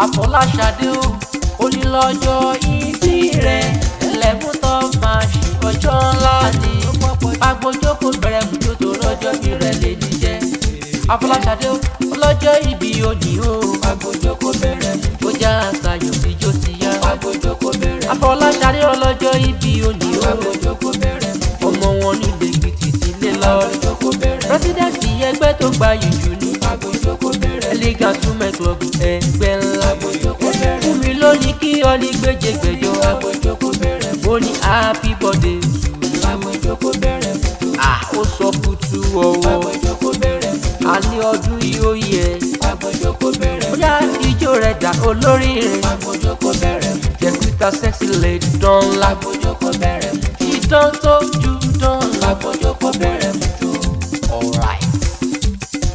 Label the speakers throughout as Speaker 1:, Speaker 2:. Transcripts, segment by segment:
Speaker 1: Àfọláṣadé o, onílọ́jọ́ ìbí rẹ̀ 11th of March, ọjọ́ ńlá ni. Agbójókòó bẹ̀rẹ̀ mùjó tó lọ́jọ́ bí rẹ̀ lè ní jẹ́. Àfọláṣadé o, ọlọ́jọ́ ìbí òní o. Agbójókòó bẹ̀rẹ̀ mùjó. Ojasayo ijó ti yá. Agbójókòó bẹ̀rẹ̀. Àfọláṣadé ọlọ́jọ́ ìbí òní o. Agbójókòó bẹ̀rẹ̀ mùjó. Ọmọ wọn nílé Èkìtì sílé lọ. Agbójókòó bẹ̀rẹ̀. Pírẹsidẹ́ǹtì ẹgbẹ́ tó gbayì jù ní. Agbójókòó bẹ̀rẹ̀. Elegant Women Club ẹgbẹ́ ńlá. Agbójókòó bẹ̀rẹ̀. Fún mi lónìí kí ọ ní gbèjègbèjọ. Agbójókòó bẹ̀rẹ̀. Mo ní happy birthday to you. Agbójókòó bẹ̀rẹ̀. Ó sọ kùtù ọwọ́. Agbójókòó bẹ̀rẹ̀. A ní ọdún yìí ó yẹ. Agbójókòó bẹ̀rẹ̀. Ó yá ijó rẹ̀ dà olórí rẹ̀. Agbójókòó bẹ̀rẹ̀. Jẹ̀kúta sexy lady dán ńlá. Agbójókòó bẹ̀rẹ̀. Ìdán tó ju dán ńlá. Agbójókòó bẹ̀rẹ̀. Alright.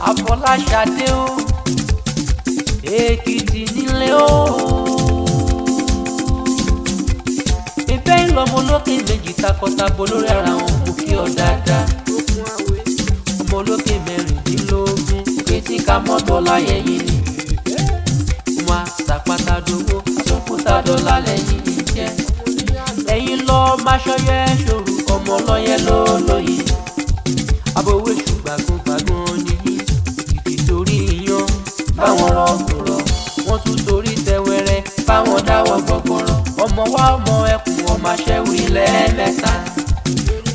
Speaker 1: Àfọláṣadé o, Èkìtì nílé o. Ìfẹ́ ìlọ́mọ olókè méjì takọtabo lórí ara wọn kò kí ọ dáadáa. Ọmọ olókè mẹ́rìndínlógún etí ká mọ́tò láyé yìí ni. Wọ́n á sàpàtà dòwó àtúnkùtà dọ́là lẹ́yìn ní jẹ́. Ẹ̀yin lọ máa ṣọyẹ́ ṣòro ọmọ ọlọ́yẹ lólóyè. Abowó èṣù gbàgbọ́n nìyí. Èkìtì torí iyán báwọn rọ̀gbọ̀rọ̀. Wọ́n tún torí tẹwẹrẹ báwọn dáwọ́ gbọ̀gbọ̀rọ̀. Ọmọ wa ọmọ ẹkùn ọmọ aṣẹ́wó ilẹ̀ mẹ́ta.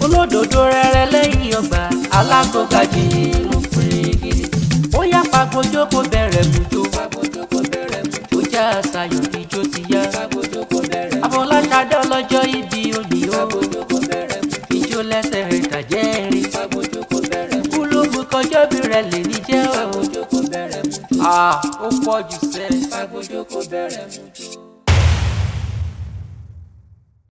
Speaker 1: Olódodo rẹ̀rẹ̀ lẹ́yìn ọgbà alágbógajì ló pín gidi. Ó yá Pàgbójókòó bẹ̀rẹ̀ mùjó. Pàgbójókòó bẹ̀rẹ̀ mùjó. Ojasayo ijó ti yá. Pàgbójókòó bẹ̀rẹ̀ mùjó. Àfọláṣadé ọlọ́jọ́ ìbí òní o. Pàgbójókòó bẹ̀rẹ̀ mùjó. Ijó lẹ́sẹ̀ rẹ̀ tàjẹ́ rí. Pàgbójókòó bẹ̀rẹ̀ mùjó. Kúlùmù kọjọ́ bí rẹ̀ lè ní jẹ́ o. Pàgbójókòó bẹ̀rẹ̀ mùjó. Ó pọ̀ jù sẹ́. Pàgbójókòó bẹ̀rẹ̀ mùjó.